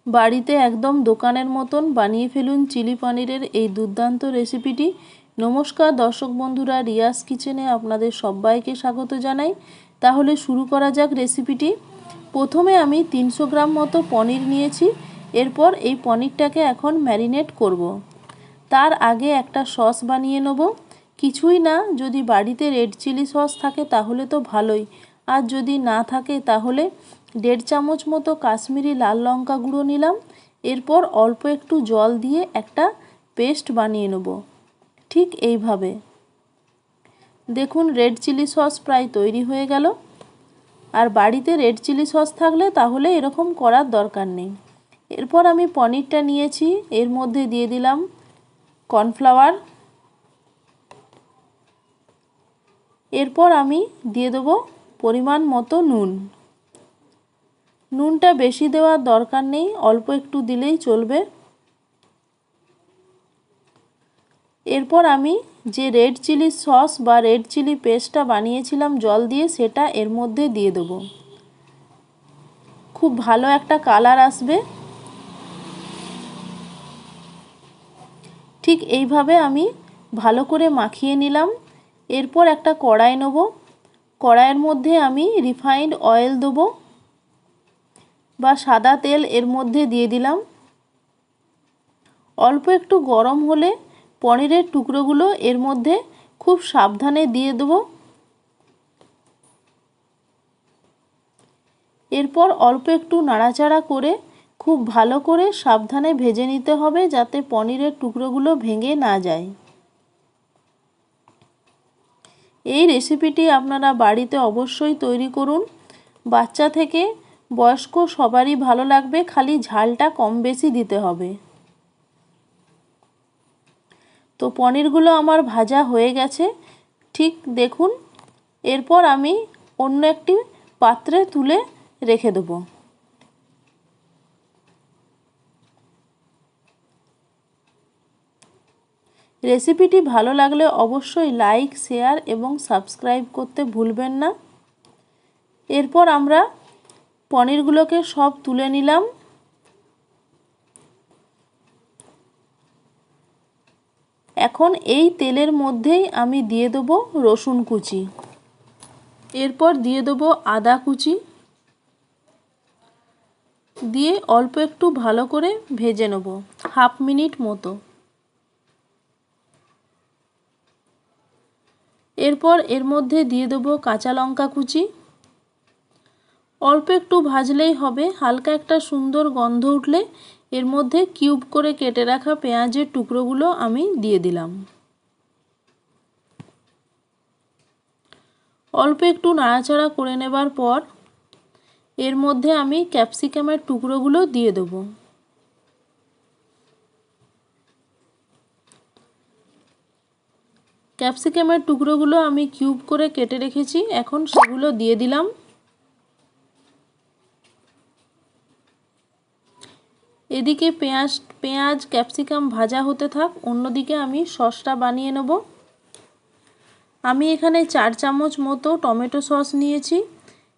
বাড়িতে একদম দোকানের মতন বানিয়ে ফেলুন চিলি পনিরের এই দুর্দান্ত রেসিপিটি। নমস্কার দর্শক বন্ধুরা, রিয়াজ কিচেনে আপনাদের সবাইকে স্বাগত জানাই। তাহলে শুরু করা যাক রেসিপিটি। প্রথমে আমি 300 গ্রাম মতো পনির নিয়েছি। এরপর এই পনিরটাকে এখন ম্যারিনেট করব। তার আগে একটা সস বানিয়ে নেব। কিছুই না, যদি বাড়িতে রেড চিলি সস থাকে তাহলে তো ভালোই, আর যদি না থাকে তাহলে 1.5 চামচ মতো কাশ্মীরি লাল লঙ্কা গুঁড়ো নিলাম। এরপর অল্প একটু জল দিয়ে একটা পেস্ট বানিয়ে নেব, ঠিক এইভাবে। দেখুন রেড চিলি সস প্রায় তৈরি হয়ে গেল। আর বাড়িতে রেড চিলি সস থাকলে তাহলে এরকম করার দরকার নেই। এরপর আমি পনিরটা নিয়েছি, এর মধ্যে দিয়ে দিলাম কর্নফ্লাওয়ার। এরপর আমি দিয়ে দেবো পরিমাণ মতো নুন। নুনটা বেশি দেওয়ার দরকার নেই, অল্প একটু দিলেই চলবে। এরপর আমি যে রেড চিলি সস বা রেড চিলি পেস্টটা বানিয়েছিলাম জল দিয়ে, সেটা এর মধ্যে দিয়ে দেবো। খুব ভালো একটা কালার আসবে। ঠিক এইভাবে আমি ভালো করে মাখিয়ে নিলাম। এরপর একটা কড়াই নেব। কড়াইয়ের মধ্যে আমি রিফাইন্ড অয়েল দেবো বা সাদা তেল এর মধ্যে দিয়ে দিলাম। অল্প একটু গরম হলে পনিরের টুকরোগুলো এর মধ্যে খুব সাবধানে দিয়ে দেবো। এরপর অল্প একটু নাড়াচাড়া করে খুব ভালো করে সাবধানে ভেজে নিতে হবে, যাতে পনিরের টুকরোগুলো ভেঙে না যায়। এই রেসিপিটি আপনারা বাড়িতে অবশ্যই তৈরি করুন। বাচ্চা থেকে বয়স্ক সবারই ভালো লাগবে, খালি ঝালটা কম বেশি দিতে হবে। তো পনিরগুলো আমার ভাজা হয়ে গেছে, ঠিক দেখুন। এরপর আমি অন্য একটি পাত্রে তুলে রেখে দেবো। রেসিপিটি ভালো লাগলে অবশ্যই লাইক, শেয়ার এবং সাবস্ক্রাইব করতে ভুলবেন না। এরপর আমরা পনিরগুলোকে সব তুলে নিলাম। এখন এই তেলের মধ্যেই আমি দিয়ে দেবো রসুন কুচি। এরপর দিয়ে দেবো আদা কুচি, দিয়ে অল্প একটু ভালো করে ভেজে নেব, হাফ মিনিট মতো। এরপর এর মধ্যে দিয়ে দেবো কাঁচা লঙ্কা কুচি। অল্প একটু ভাজলেই হবে, হালকা একটা সুন্দর গন্ধ উঠলে এর মধ্যে কিউব করে কেটে রাখা পেঁয়াজের টুকরোগুলো আমি দিয়ে দিলাম। অল্প একটু নাড়াচাড়া করে নেবার পর এর মধ্যে আমি ক্যাপসিকামের টুকরোগুলো দিয়ে দেবো। ক্যাপসিকামের টুকরোগুলো আমি কিউব করে কেটে রেখেছি, এখন সেগুলো দিয়ে দিলাম। এদিকে পেঁয়াজ ক্যাপসিকাম ভাজা হতে থাক, অন্যদিকে আমি সসটা বানিয়ে নেব। আমি এখানে 4 চামচ মতো টমেটো সস নিয়েছি।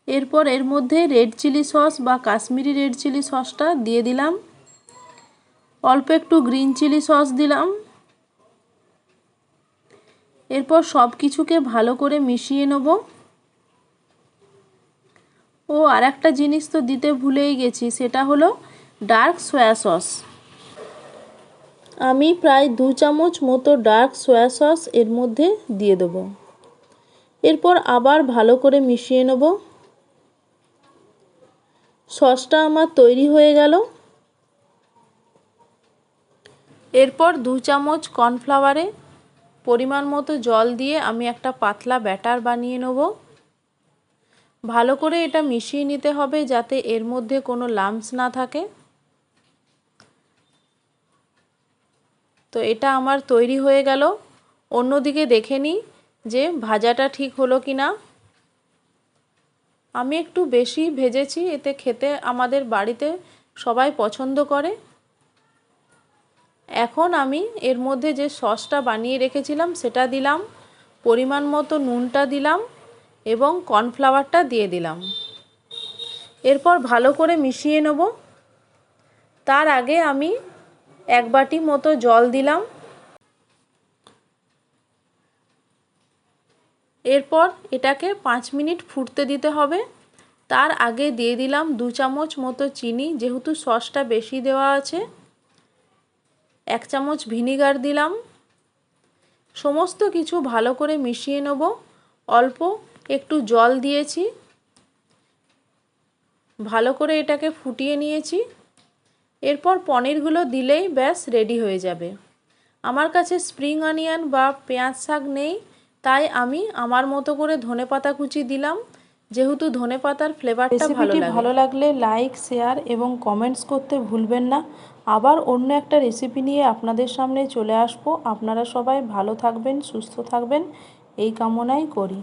এরপর এর মধ্যে রেড চিলি সস বা কাশ্মীরি রেড চিলি সসটা দিয়ে দিলাম। অল্প একটু গ্রিন চিলি সস দিলাম। এরপর সব কিছুকে ভালো করে মিশিয়ে নেব। ও আর একটা জিনিস তো দিতে ভুলেই গেছি, সেটা হলো ডার্ক সয়া সস। আমি প্রায় 2 চামচ মতো ডার্ক সয়া সস এর মধ্যে দিয়ে দেবো। এরপর আবার ভালো করে মিশিয়ে নেব। সসটা আমার তৈরি হয়ে গেল। এরপর 2 চামচ কর্নফ্লাওয়ারে পরিমাণ মতো জল দিয়ে আমি একটা পাতলা ব্যাটার বানিয়ে নেব। ভালো করে এটা মিশিয়ে নিতে হবে, যাতে এর মধ্যে কোনো লাম্পস না থাকে। তো এটা আমার তৈরি হয়ে গেল। অন্যদিকে দেখে নিই যে ভাজাটা ঠিক হলো কি না। আমি একটু বেশি ভেজেছি, এতে খেতে আমাদের বাড়িতে সবাই পছন্দ করে। এখন আমি এর মধ্যে যে সসটা বানিয়ে রেখেছিলাম সেটা দিলাম, পরিমাণ মতো নুনটা দিলাম এবং কর্নফ্লাওয়ারটা দিয়ে দিলাম। এরপর ভালো করে মিশিয়ে নেব। তার আগে আমি 1 বাটি মতো জল দিলাম। এরপর এটাকে 5 মিনিট ফুটতে দিতে হবে। তার আগে দিয়ে দিলাম 2 চামচ মতো চিনি, যেহেতু সসটা বেশি দেওয়া আছে। 1 চামচ ভিনিগার দিলাম। সমস্ত কিছু ভালো করে মিশিয়ে নেব। অল্প একটু জল দিয়েছি, ভালো করে এটাকে ফুটিয়ে নিয়েছি। এরপর পনিরগুলো দিলেই ব্যাস রেডি হয়ে যাবে। আমার কাছে স্প্রিং অনিয়ন বা পেঁয়াজ শাক নেই, তাই আমি আমার মতো করে ধনেপাতা কুচি দিলাম, যেহেতু ধনেপাতার ফ্লেভারটা ভালো লাগে। ভালো লাগলে লাইক, শেয়ার এবং কমেন্টস করতে ভুলবেন না। আবার অন্য একটা রেসিপি নিয়ে আপনাদের সামনে চলে আসবো। আপনারা সবাই ভালো থাকবেন, সুস্থ থাকবেন, এই কামনাই করি।